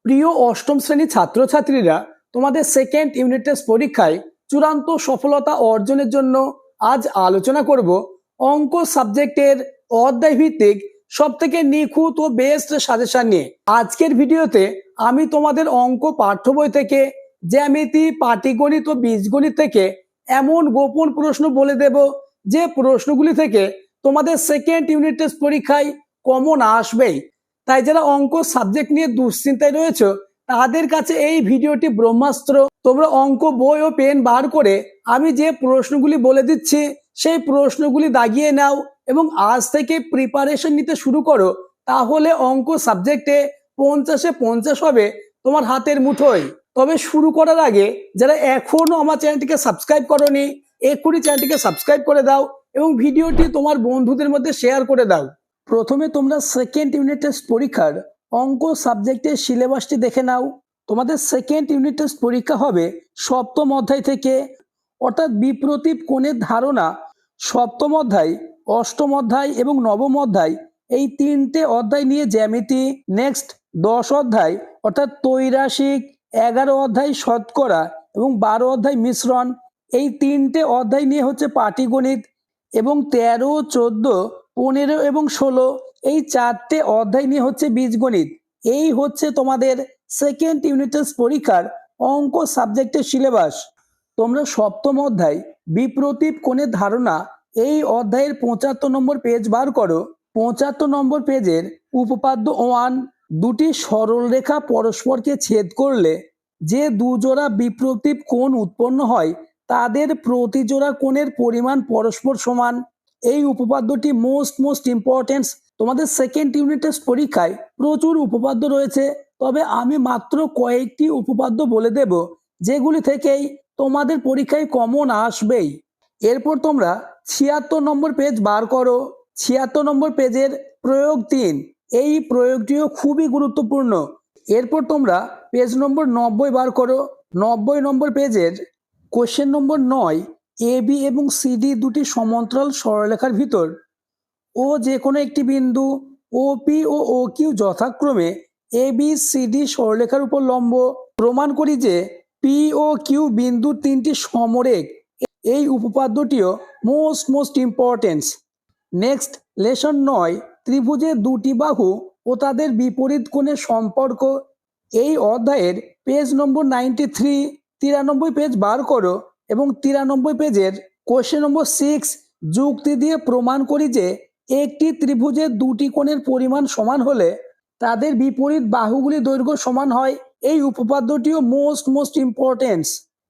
প্রিয় অষ্টম শ্রেণীর ছাত্রছাত্রীরা, তোমাদের সেকেন্ড ইউনিট টেস্ট পরীক্ষায় চূড়ান্ত সফলতা অর্জনের জন্য আজ আলোচনা করব অঙ্ক সাবজেক্টের অধ্যায় ভিত্তিক সবথেকে নিখুঁত ও বেস্ট সাজেশন নিয়ে। আজকের ভিডিওতে আমি তোমাদের অঙ্ক পাঠ্য বই থেকে জ্যামিতি, পাটিগণিত ও বীজগণিত থেকে এমন গোপন প্রশ্ন বলে দেব যে প্রশ্নগুলি থেকে তোমাদের সেকেন্ড ইউনিট টেস্ট পরীক্ষায় কমন আসবেই। তাই যারা অঙ্ক সাবজেক্ট নিয়ে দুশ্চিন্তায় রয়েছে তাদের কাছে এই ভিডিওটি ব্রহ্মাস্ত্র। তোমরা অঙ্ক বই ও পেন বার করে আমি যে প্রশ্নগুলি বলে দিচ্ছি সেই প্রশ্নগুলি দাগিয়ে নাও এবং আজ থেকে প্রিপারেশন নিতে শুরু করো, তাহলে অঙ্ক সাবজেক্টে 50-এ 50 হবে তোমার হাতের মুঠোয়। তবে শুরু করার আগে যারা এখনো আমার চ্যানেলটিকে সাবস্ক্রাইব করোনি, এক্ষুনি চ্যানেলটিকে সাবস্ক্রাইব করে দাও এবং ভিডিওটি তোমার বন্ধুদের মধ্যে শেয়ার করে দাও। প্রথমে তোমরা সেকেন্ড ইউনিট টেস্ট পরীক্ষার অঙ্ক সাবজেক্টের সিলেবাসটি দেখে নাও। তোমাদের সেকেন্ড ইউনিট টেস্ট পরীক্ষা হবে সপ্তম অধ্যায় থেকে, অর্থাৎ বিপ্রতীপ কোণের ধারণা। সপ্তম অধ্যায়, অষ্টম অধ্যায় এবং নবম অধ্যায় এই তিনটে অধ্যায় নিয়ে জ্যামিতি। নেক্সট 10 অধ্যায় অর্থাৎ ত্রৈরাশিক, 11 অধ্যায় শতকরা এবং 12 অধ্যায় মিশ্রণ, এই তিনটে অধ্যায় নিয়ে হচ্ছে পাটিগণিত। এবং 13, 14, 15 এবং 16 এই চারটে অধ্যায় নিয়ে হচ্ছে বীজগণিত। এই হচ্ছে তোমাদের সেকেন্ড ইউনিট টেস্ট পরীক্ষার অঙ্ক সাবজেক্টের সিলেবাস। তোমরা সপ্তম অধ্যায় বিপ্রতীপ কোণের ধারণা এই অধ্যায়ের 75 নম্বর পেজ বার করো। 75 নম্বর পেজের উপপাদ্য 1, দুটি সরল রেখা পরস্পরকে ছেদ করলে যে দুজোড়া বিপ্রতীপ কোণ উৎপন্ন হয় তাদের প্রতি জোড়া কোণের পরিমাণ পরস্পর সমান। এই উপপাদ্যটি মোস্ট ইম্পর্টেন্ট। তোমাদের সেকেন্ড ইউনিট টেস্ট পরীক্ষায় প্রচুর উপপাদ্য রয়েছে, তবে আমি মাত্র কয়েকটি উপপাদ্য বলে দেব যেগুলি থেকেই তোমাদের পরীক্ষায় কমন আসবেই। এরপর তোমরা 76 নম্বর পেজ বার করো। 76 নম্বর পেজের প্রয়োগ 3, এই প্রয়োগটিও খুবই গুরুত্বপূর্ণ। এরপর তোমরা পেজ নম্বর 90 বার করো। 90 নম্বর পেজের কোশ্চেন নম্বর 9, এ বি এবং সিডি দুটি সমান্তরাল সরলরেখার ভিতর ও যে কোনো একটি বিন্দু ও পি ও কিউ যথাক্রমে এ বি সি ডি সরলরেখার উপর লম্ব। প্রমাণ করি যে পি ও কিউ বিন্দুর তিনটি সমরেখ। এই উপপাদ্যটিও মোস্ট ইম্পর্টেন্স। নেক্সট লেসন 9, ত্রিভুজের দুটি বাহু ও তাদের বিপরীত কোণের সম্পর্ক। এই অধ্যায়ের পেজ নম্বর 93, 93 পেজ বার করো এবং 93 পেজের কোশ্চেন নম্বর 6, যুক্তি দিয়ে প্রমাণ করি যে একটি ত্রিভুজের দুটি কোণের পরিমাণ সমান হলে তাদের বিপরীত বাহুগুলির দৈর্ঘ্য সমান হয়। এই উপপাদ্যটিও মোস্ট ইম্পর্টেন্স।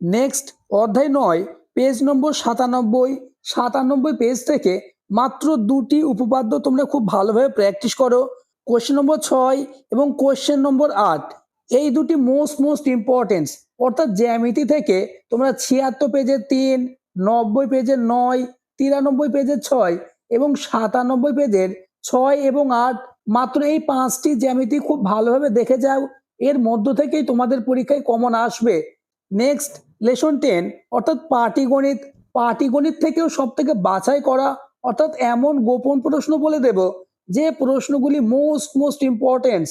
নেক্সট অধ্যায় 9, পেজ নম্বর 97, 97 পেজ থেকে মাত্র দুটি উপপাদ্য তোমরা খুব ভালোভাবে প্র্যাকটিস করো। কোশ্চেন নম্বর 6 এবং কোশ্চেন নম্বর 8, এই দুটি মোস্ট ইম্পর্টেন্স। অর্থাৎ জ্যামিতি থেকে তোমরা 76 পেজের 3, 90 পেজের 9, 93 পেজের 6 এবং 97 পেজের 6 এবং 8, মাত্র এই 5টি জ্যামিতি খুব ভালোভাবে দেখে যাও। এর মধ্য থেকেই তোমাদের পরীক্ষায় কমন আসবে। নেক্সট লেসন 10 অর্থাৎ পাটিগণিত। পাটিগণিত থেকেও সব থেকে বাছাই করা অর্থাৎ এমন গোপন প্রশ্ন বলে দেব যে প্রশ্নগুলি মোস্ট ইম্পর্টেন্স।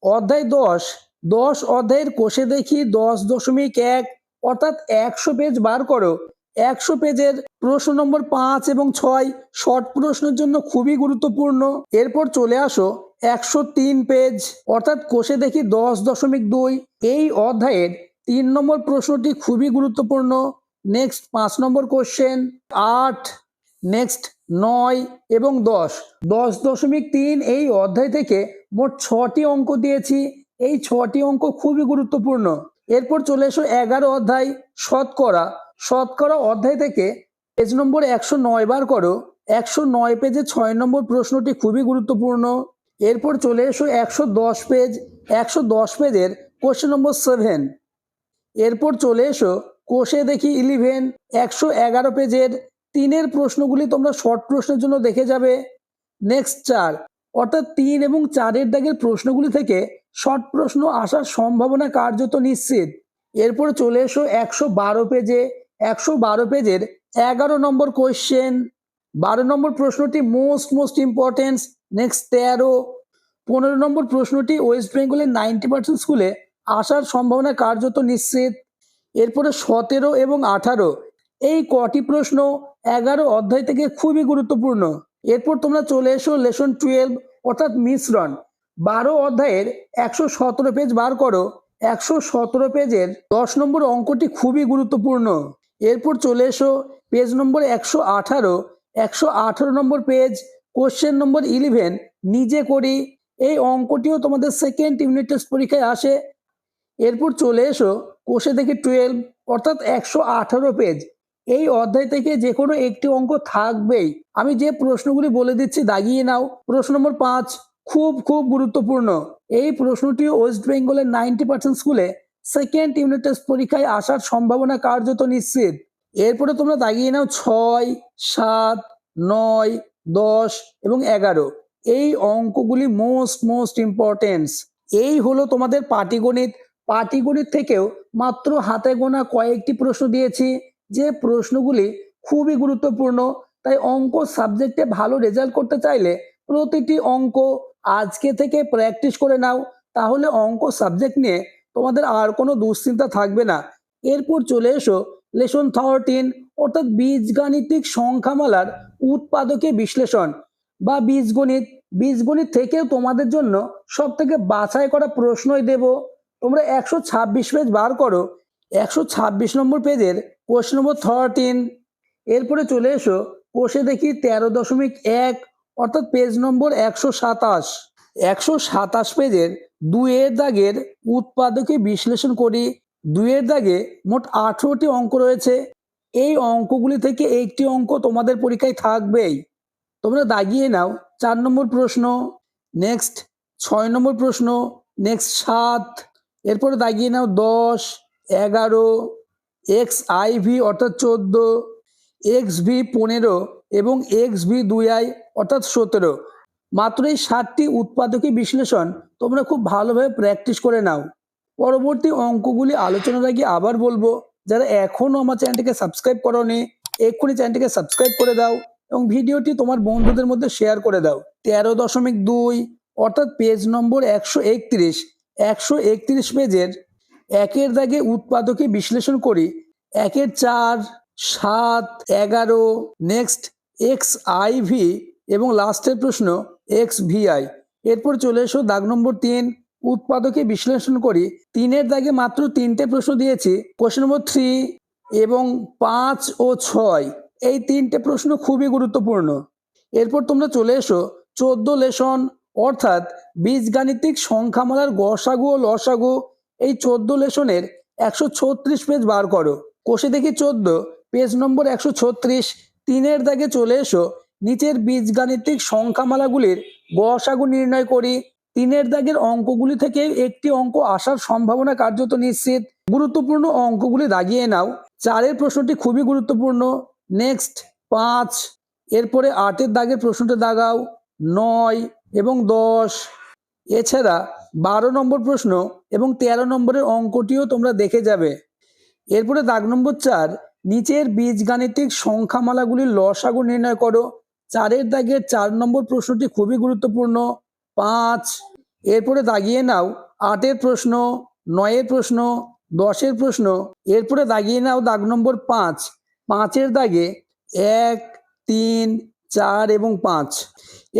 অধ্যায় 10 অধ্যায়ের কোষে দেখি 10.1 অর্থাৎ 100 পেজ বার করো। 100 পেজের প্রশ্ন নম্বর 5 এবং 6 শর্ট প্রশ্নের জন্য খুবই গুরুত্বপূর্ণ। এরপর চলে আসো 103 পেজ অর্থাৎ কোষে দেখি 10.2, এই অধ্যায়ের 3 নম্বর প্রশ্নটি খুবই গুরুত্বপূর্ণ। নেক্সট 5 নম্বর কোশ্চেন 8, নেক্সট 9 এবং 10.3 এই অধ্যায় থেকে মোট 6টি অঙ্ক দিয়েছি। এই 6টি অঙ্ক খুবই গুরুত্বপূর্ণ। এরপর চলে এসো 11 অধ্যায় শতকরা অধ্যায় থেকে পেজ নম্বর 109 বার করো। 109 পেজে 6 নম্বর প্রশ্নটি খুবই গুরুত্বপূর্ণ। এরপর চলে এসো 110 পেজ, 110 পেজের কোশ্চেন নম্বর 7। এরপর চলে এসো কোষে দেখি 11, 111 পেজের 3 প্রশ্নগুলি তোমরা শর্ট প্রশ্নের জন্য দেখে যাবে। নেক্সট 4 অর্থাৎ 3 এবং 4 দাগের প্রশ্নগুলি থেকে শর্ট প্রশ্ন আসার সম্ভাবনা কার্যত নিশ্চিত। এরপর চলে এসো 112 পেজে, 112 পেজের 11 নম্বর কোশ্চেন। 12 নম্বর প্রশ্নটি মোস্ট ইম্পর্টেন্স। নেক্সট 13, 15 নম্বর প্রশ্নটি ওয়েস্ট বেঙ্গলের 90% স্কুলে আসার সম্ভাবনা কার্যত নিশ্চিত। এরপরে 17 এবং 18 এই কটি প্রশ্ন 11 অধ্যায় থেকে খুবই গুরুত্বপূর্ণ। এরপর তোমরা চলে এসো লেসন 12 অর্থাৎ মিশ্রণ। 12 অধ্যায়ের 117 পেজ বার করো। 117 পেজের 10 নম্বর অঙ্কটি খুবই গুরুত্বপূর্ণ। এরপর চলে এসো পেজ নম্বর 118। 118 নম্বর পেজ, কোশ্চেন নম্বর 11 নিজে করি। এই অঙ্কটিও তোমাদের সেকেন্ড ইউনিট টেস্ট পরীক্ষায় আসে। এরপর চলে এসো কোষে দেখি 12 অর্থাৎ 118 পেজ। এই অধ্যায় থেকে যে কোনো একটি অঙ্ক থাকবেই। আমি যে প্রশ্নগুলি বলে দিচ্ছি দাগিয়ে নাও। প্রশ্ন নম্বর 5 খুব খুব গুরুত্বপূর্ণ। এই প্রশ্নটি ওয়েস্ট বেঙ্গলের 90% স্কুলে সেকেন্ড ইউনিট টেস্ট পরীক্ষায় আসার সম্ভাবনা কার্যত নিশ্চিত। এরপরে তোমরা দাগিয়ে নাও 6, 7, 9, 10 এবং 11। এই অঙ্কগুলি মোস্ট ইম্পর্টেন্স। এই হলো তোমাদের পাটিগণিত। পাটিগণিত থেকেও মাত্র হাতে গোনা কয়েকটি প্রশ্ন দিয়েছি, যে প্রশ্নগুলি খুবই গুরুত্বপূর্ণ। তাই অঙ্ক সাবজেক্টে ভালো রেজাল্ট করতে চাইলে প্রতিটি অঙ্ক আজকে থেকে প্র্যাকটিস করে নাও, তাহলে অঙ্ক সাবজেক্ট নিয়ে তোমাদের আর কোনো দুশ্চিন্তা থাকবে না। এরপর চলে এসো লেসন 13 অর্থাৎ বীজগাণিতিক সংখ্যামালার উৎপাদকে বিশ্লেষণ বা বীজগণিত। বীজগণিত থেকেও তোমাদের জন্য সব থেকে বাছাই করা প্রশ্নই দেব। তোমরা 126 পেজ বার করো। 126 নম্বর পেজের কোশ্চেন নম্বর 13। এরপরে চলে এসো কোষে দেখি 13.1 অর্থাৎ পেজ নম্বর 127। 127 পেজের 2 এর দাগের উৎপাদকে বিশ্লেষণ করি। 2 এর দাগে মোট 18টি অঙ্ক রয়েছে। এই অঙ্কগুলি থেকে একটি অঙ্ক তোমাদের পরীক্ষায় থাকবেই। তোমরা দাগিয়ে নাও 4 নম্বর প্রশ্ন, নেক্সট 6 নম্বর প্রশ্ন, নেক্সট 7। এরপরে দাগিয়ে নাও 10, 11, XIV অর্থাৎ 14, XV 15 এবং XV 2I অর্থাৎ 17। মাত্র এই 7টি উৎপাদকে বিশ্লেষণ তোমরা খুব ভালোভাবে প্র্যাকটিস করে নাও। পরবর্তী অঙ্কগুলি আলোচনার আগে আবার বলবো, যারা এখনও আমার চ্যানেলটিকে সাবস্ক্রাইব করোনি এক্ষুনি চ্যানেলটিকে সাবস্ক্রাইব করে দাও এবং ভিডিওটি তোমার বন্ধুদের মধ্যে শেয়ার করে দাও। 13.2 অর্থাৎ পেজ নম্বর 131। 131 পেজের 1 এর দাগে উৎপাদকে বিশ্লেষণ করি। 1 এর 4, 7, 11, নেক্সট XIV এবং লাস্টের প্রশ্ন XVI। এরপর চলে এসো দাগ নম্বর 3 উৎপাদকে বিশ্লেষণ করি। 3 এর দাগে মাত্র 3টে প্রশ্ন দিয়েছি, কোশ্চেন নম্বর 3 এবং 5 ও 6। এই 3টে প্রশ্ন খুবই গুরুত্বপূর্ণ। এরপর তোমরা চলে এসো 14 লেসন অর্থাৎ বীজগাণিতিক সংখ্যামালার গসাগু ও লসাগু। এই 14 লেসনের 136 পেজ বার করো। কোষে দেখি 14 পেজ নম্বর 136। 3 এর দাগে চলে এসো নিচের বীজগাণিতিক সংখ্যামালাগুলির গসাগু নির্ণয় করি। 3 এর দাগের অঙ্কগুলি থেকে একটি অঙ্ক আসার সম্ভাবনা কার্যত নিশ্চিত। গুরুত্বপূর্ণ অঙ্কগুলি দাগিয়ে নাও। 4 এর প্রশ্নটি খুবই গুরুত্বপূর্ণ। নেক্সট 5। এরপরে 8 এর দাগের প্রশ্নটা দাগাও। 9 এবং 10। এছাড়া 12 নম্বর প্রশ্ন এবং 13 নম্বরের অঙ্কটিও তোমরা দেখে যাবে। এরপরে দাগ নম্বর 4 নিচের বীজগাণিতিক সংখ্যামালাগুলির লসাগু নির্ণয় করো। 4 এর দাগের 4 নম্বর প্রশ্নটি খুবই গুরুত্বপূর্ণ। 5। এরপরে দাগিয়ে নাও 8 এর প্রশ্ন, 9 এর প্রশ্ন, 10 এর প্রশ্ন। এরপরে দাগিয়ে নাও দাগ নম্বর 5। 5 এর দাগে 1, 3, 4 এবং 5।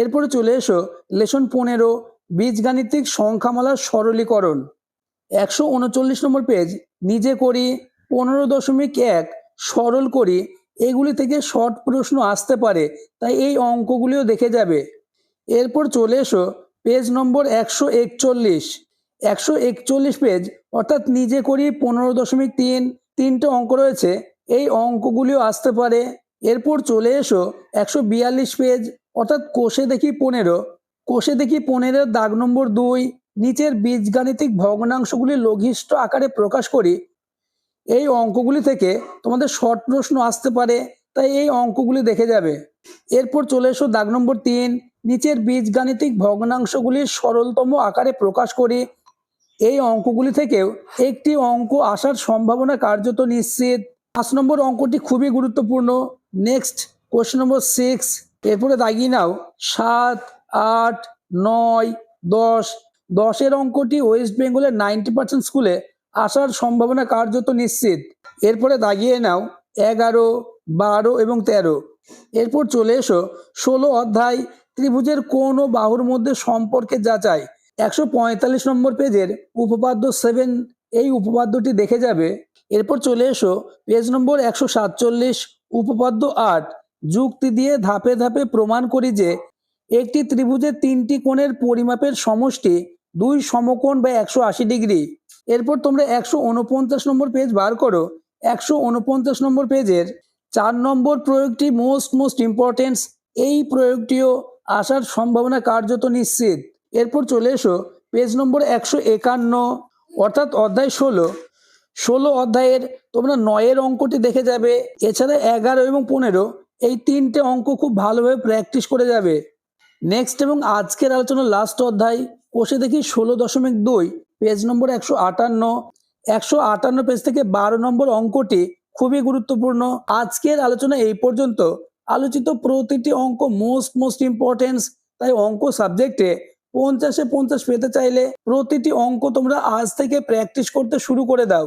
এরপরে চলে এসো লেসন 15 বীজগাণিতিক সংখ্যামালার সরলীকরণ। 139 নম্বর পেজ নিজে করি। 15.1 সরল করি। এগুলি থেকে শর্ট প্রশ্ন আসতে পারে, তাই এই অঙ্কগুলিও দেখে যাবে। এরপর চলে এসো পেজ নম্বর 141। 141 পেজ অর্থাৎ নিজে করি 15.3। 3টে অঙ্ক রয়েছে, এই অঙ্কগুলিও আসতে পারে। এরপর চলে এসো 142 পেজ অর্থাৎ কোষে দেখি 15। কোষে দেখি 15 দাগ নম্বর 2 নিচের বীজগাণিতিক ভগ্নাংশগুলি লঘিষ্ঠ আকারে প্রকাশ করি। এই অঙ্কগুলি থেকে তোমাদের শর্ট প্রশ্ন আসতে পারে, তাই এই অঙ্কগুলি দেখে যাবে। এরপর চলে এসো দাগ নম্বর 3 নিচের বীজগাণিতিক ভগ্নাংশগুলির সরলতম আকারে প্রকাশ করি। এই অঙ্কগুলি থেকেও একটি অঙ্ক আসার সম্ভাবনা কার্যত নিশ্চিত। 5 নম্বর অঙ্কটি খুবই গুরুত্বপূর্ণ। Next question number 6। এরপরে দাগিয়ে নাও 7, 8, 9, 10। 10-এর অঙ্কটি ওয়েস্ট বেঙ্গলের 90% স্কুলে আসার সম্ভাবনা কার্যত নিশ্চিত। এরপরে দাগিয়ে নাও 11, 12 এবং 13। এরপর চলে এসো 16 অধ্যায় ত্রিভুজের কোণ ও বাহুর মধ্যে সম্পর্কে যাচাই। 145 নম্বর পেজের উপপাদ্য 7 এই উপপাদ্যটি দেখে যাবে। এরপর চলে এসো পেজ নম্বর 147 উপপাদ্য 8, যুক্তি দিয়ে ধাপে ধাপে প্রমাণ করি যে একটি ত্রিভুজের 3টি কোণের পরিমাপের সমষ্টি 2 সমকোণ বা 180 ডিগ্রি। এরপর তোমরা 149 নম্বর পেজ বার করো। 149 নম্বর পেজের 4 নম্বর প্রয়োগটি মোস্ট ইম্পর্টেন্স, এই প্রয়োগটিও আসার সম্ভাবনা কার্যত নিশ্চিত। এরপর চলে এসো পেজ নম্বর 151 অর্থাৎ অধ্যায় 16 অধ্যায়ের তোমরা 9-এর অঙ্কটি দেখে যাবে। এছাড়া 11 এবং 15 এই 3টে অঙ্ক খুব ভালোভাবে প্র্যাকটিস করে যাবে। নেক্সট এবং আজকের আলোচনার লাস্ট অধ্যায় কোষে দেখি 16.2 পেজ নম্বর 158 পেজ থেকে 12 নম্বর অঙ্কটি খুবই গুরুত্বপূর্ণ। আজকের আলোচনা এই পর্যন্ত। আলোচিত প্রতিটি অঙ্ক মোস্ট ইম্পর্টেন্স, তাই অঙ্ক সাবজেক্টে 50-এ 50 পেতে চাইলে প্রতিটি অঙ্ক তোমরা আজ থেকে প্র্যাকটিস করতে শুরু করে দাও।